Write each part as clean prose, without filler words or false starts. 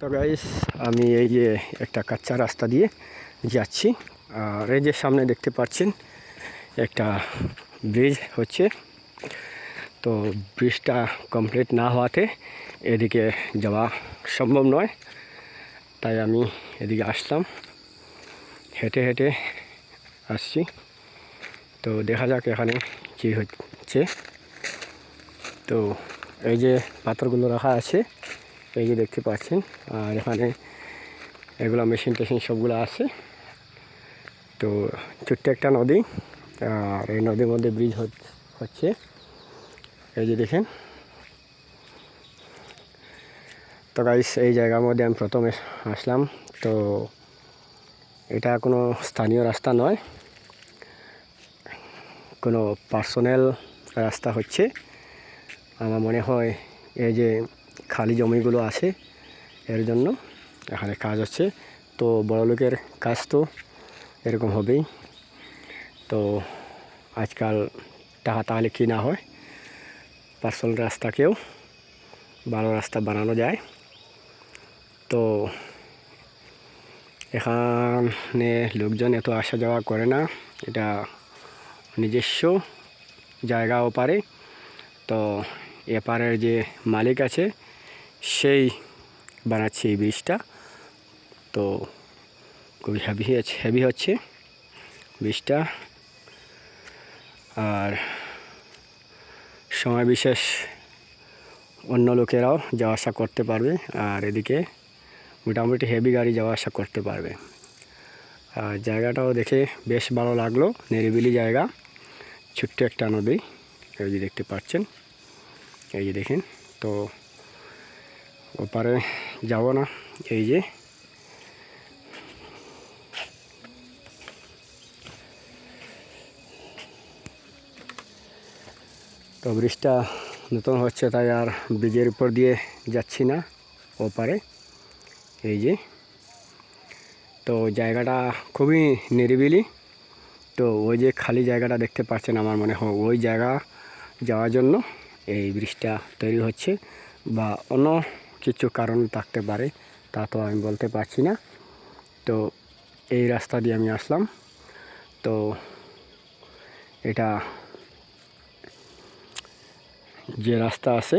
তো গাইস, আমি এই যে একটা কাঁচা রাস্তা দিয়ে যাচ্ছি। আর এই যে সামনে দেখতে পাচ্ছেন একটা ব্রিজ হচ্ছে। তো ব্রিজটা কমপ্লিট না হওয়াতে এদিকে যাওয়া সম্ভব নয়, তাই আমি এদিকে আসলাম, হেঁটে হেঁটে আসছি। তো দেখা যাক এখানে কী হচ্ছে। তো এই যে পাথরগুলো রাখা আছে, এই যে দেখতে পাচ্ছেন, আর এখানে এগুলো মেশিন টেশিন সবগুলো আছে। তো ছোট্ট একটা নদী, আর এই নদীর মধ্যে ব্রিজ হচ্ছে, এই যে দেখেন। তো গাইস, এই জায়গার মধ্যে আমি প্রথমে আসলাম। তো এটা কোনো স্থানীয় রাস্তা নয়, কোনো পার্সোনাল রাস্তা হচ্ছে। আমার মনে হয় এই যে খালি জমিগুলো আছে এর জন্য এখানে কাজ হচ্ছে। তো বড় লোকের কাজ তো এরকম হবেই। তো আজকাল টাকা তাহলে কি না হয়, পার্সোনাল রাস্তাকেও ভালো রাস্তা বানানো যায়। তো এখানে লোকজন এত আসা যাওয়া করে না, এটা নিজস্ব জায়গাও পারে। তো এপারের যে মালিক আছে সেই বানাচ্ছে এই ব্রিজটা। তো খুবই হেভি হচ্ছে ব্রিজটা। আর সময় বিশেষ অন্য লোকেরাও যাওয়া আসা করতে পারবে, আর এদিকে মোটামুটি হেভি গাড়ি যাওয়া আসা করতে পারবে। আর জায়গাটাও দেখে বেশ ভালো লাগলো, নিরিবিলি জায়গা, ছোট্ট একটা নদী, এই যে দেখতে পাচ্ছেন, এই যে দেখেন। তো ওপারে যাব না, এই যে তো ব্রিজটা নতুন হচ্ছে, তাই আর ব্রিজের উপর দিয়ে যাচ্ছি না ওপারে, এই যে। তো জায়গাটা খুবই নিরিবিলি। তো ওই যে খালি জায়গাটা দেখতে পাচ্ছেন, আমার মনে হয় ওই জায়গা যাওয়ার জন্য এই ব্রিজটা তৈরি হচ্ছে, বা অন্য কিছু কারণ থাকতে পারে, তা তো আমি বলতে পারছি না। তো এই রাস্তা দিয়ে আমি আসলাম। তো এটা যে রাস্তা আছে,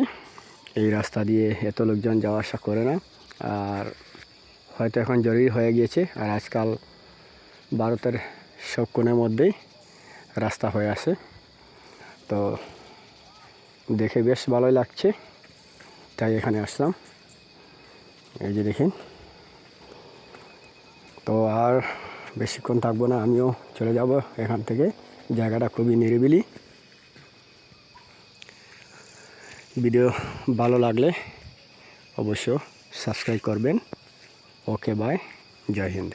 এই রাস্তা দিয়ে এত লোকজন যাওয়া আসা করে না। আর হয়তো এখন জরুরি হয়ে গিয়েছে, আর আজকাল ভারতের সব কোণের মধ্যেই রাস্তা হয়ে আছে। তো দেখে বেশ ভালোই লাগছে, তাই এখানে আসলাম, এই যে দেখেন। তো আর বেশিক্ষণ থাকবো না, আমিও চলে যাব এখান থেকে। জায়গাটা খুবই নিরিবিলি। ভিডিও ভালো লাগলে অবশ্য সাবস্ক্রাইব করবেন। ওকে, বাই, জয় হিন্দ।